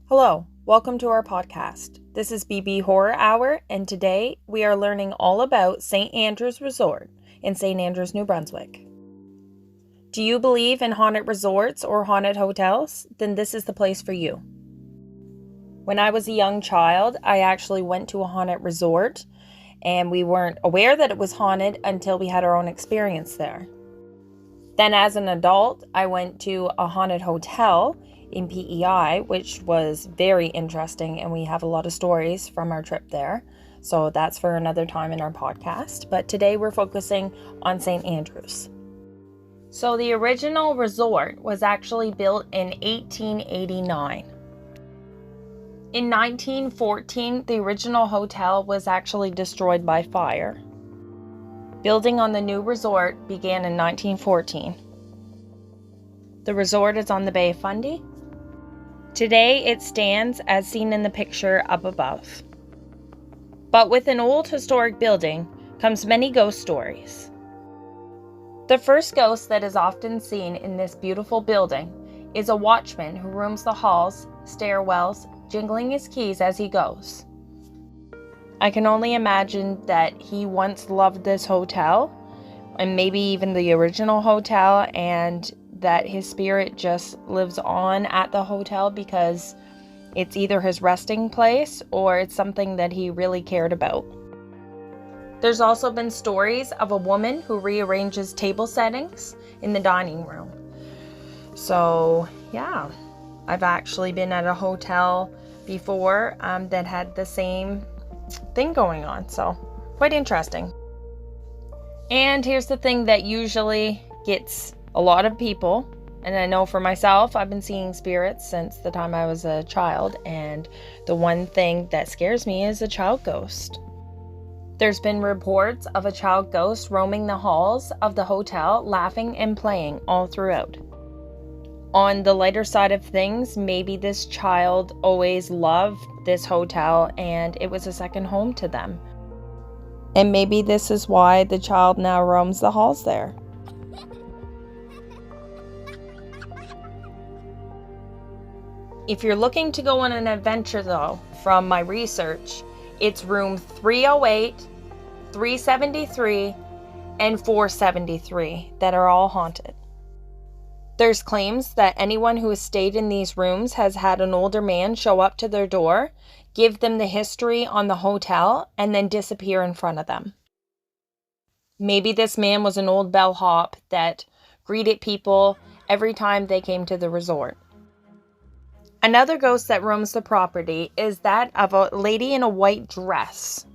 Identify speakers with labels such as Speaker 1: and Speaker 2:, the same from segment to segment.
Speaker 1: Hello, welcome to our podcast. This is BB Horror Hour, and today we are learning all about St. Andrews Resort in St. Andrews, New Brunswick. Do you believe in haunted resorts or haunted hotels? Then this is the place for you. When I was a young child, I actually went to a haunted resort, and we weren't aware that it was haunted until we had our own experience there. Then as an adult, I went to a haunted hotel in PEI, which was very interesting, and we have a lot of stories from our trip there. So that's for another time in our podcast. But today we're focusing on St. Andrews. So the original resort was actually built in 1889. In 1914, the original hotel was actually destroyed by fire. Building on the new resort began in 1914. The resort is on the Bay of Fundy. Today it stands as seen in the picture up above. But with an old historic building comes many ghost stories. The first ghost that is often seen in this beautiful building is a watchman who roams the halls, stairwells, jingling his keys as he goes. I can only imagine that he once loved this hotel, and maybe even the original hotel, and that his spirit just lives on at the hotel because it's either his resting place or it's something that he really cared about. There's also been stories of a woman who rearranges table settings in the dining room. So, yeah, I've actually been at a hotel before that had the same thing going on, so quite interesting. And here's the thing that usually gets a lot of people, and I know for myself, I've been seeing spirits since the time I was a child, and the one thing that scares me is a child ghost. There's been reports of a child ghost roaming the halls of the hotel, laughing and playing all throughout. On the lighter side of things, maybe this child always loved this hotel and it was a second home to them. And maybe this is why the child now roams the halls there. If you're looking to go on an adventure though, from my research, it's room 308, 373, and 473 that are all haunted. There's claims that anyone who has stayed in these rooms has had an older man show up to their door, give them the history on the hotel, and then disappear in front of them. Maybe this man was an old bellhop that greeted people every time they came to the resort. Another ghost that roams the property is that of a lady in a white dress.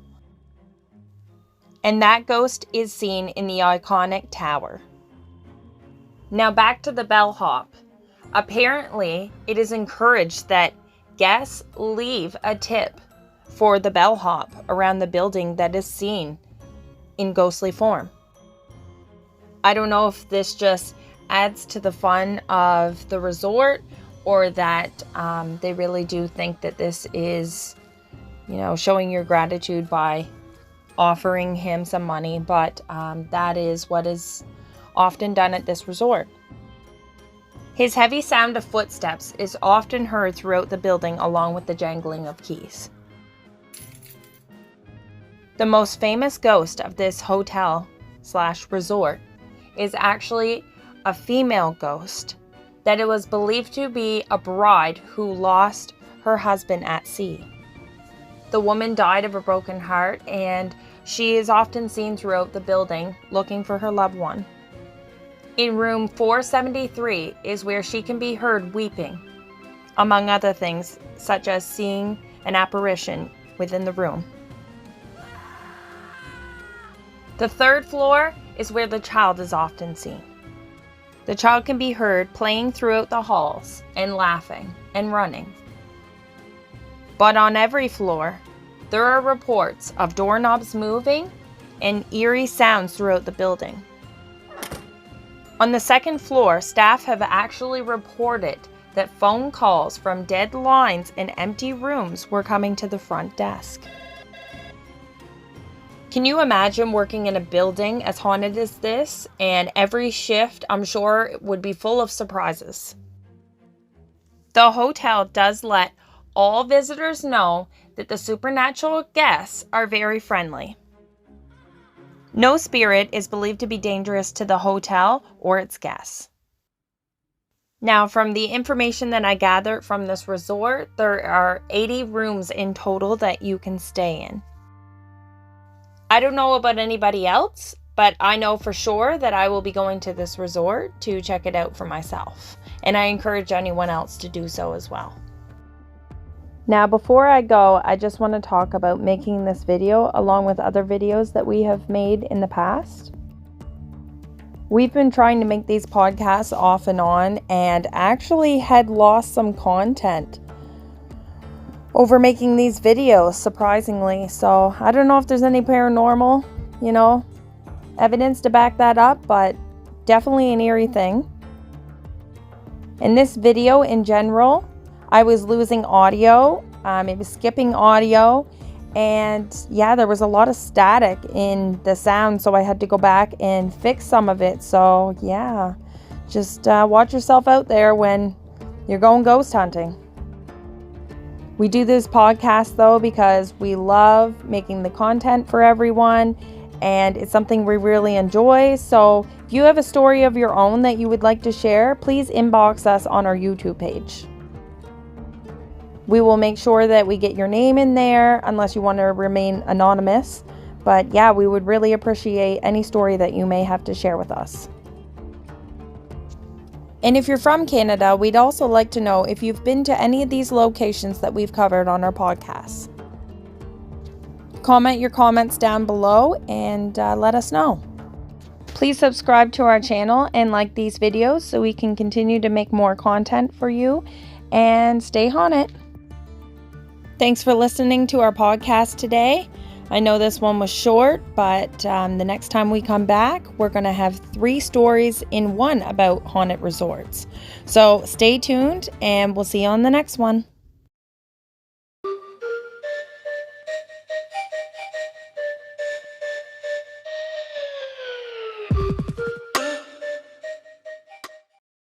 Speaker 1: And that ghost is seen in the iconic tower. Now back to the bellhop. Apparently, it is encouraged that guests leave a tip for the bellhop around the building that is seen in ghostly form. I don't know if this just adds to the fun of the resort, or that they really do think that this is, showing your gratitude by offering him some money. But that is what is often done at this resort. His heavy sound of footsteps is often heard throughout the building, along with the jangling of keys. The most famous ghost of this hotel/resort is actually a female ghost that it was believed to be a bride who lost her husband at sea. The woman died of a broken heart, and she is often seen throughout the building looking for her loved one. In room 473 is where she can be heard weeping, among other things, such as seeing an apparition within the room. The third floor is where the child is often seen. The child can be heard playing throughout the halls and laughing and running. But on every floor, there are reports of doorknobs moving and eerie sounds throughout the building. On the second floor, staff have actually reported that phone calls from dead lines in empty rooms were coming to the front desk. Can you imagine working in a building as haunted as this? And every shift, I'm sure, would be full of surprises. The hotel does let all visitors know that the supernatural guests are very friendly. No spirit is believed to be dangerous to the hotel or its guests. Now, from the information that I gathered from this resort, there are 80 rooms in total that you can stay in. I don't know about anybody else, but I know for sure that I will be going to this resort to check it out for myself. And I encourage anyone else to do so as well. Now, before I go, I just want to talk about making this video along with other videos that we have made in the past. We've been trying to make these podcasts off and on and actually had lost some content over making these videos, surprisingly. So I don't know if there's any paranormal, evidence to back that up, but definitely an eerie thing. In this video in general, I was losing audio. It was skipping audio. And yeah, there was a lot of static in the sound, so I had to go back and fix some of it. So yeah, just watch yourself out there when you're going ghost hunting. We do this podcast though because we love making the content for everyone, and it's something we really enjoy. So if you have a story of your own that you would like to share, please inbox us on our YouTube page. We will make sure that we get your name in there unless you want to remain anonymous. But yeah, we would really appreciate any story that you may have to share with us. And if you're from Canada, we'd also like to know if you've been to any of these locations that we've covered on our podcast. Comment your comments down below and let us know. Please subscribe to our channel and like these videos so we can continue to make more content for you, and stay haunted. Thanks for listening to our podcast today. I know this one was short, but the next time we come back, we're going to have 3 stories in one about haunted resorts. So stay tuned, and we'll see you on the next one.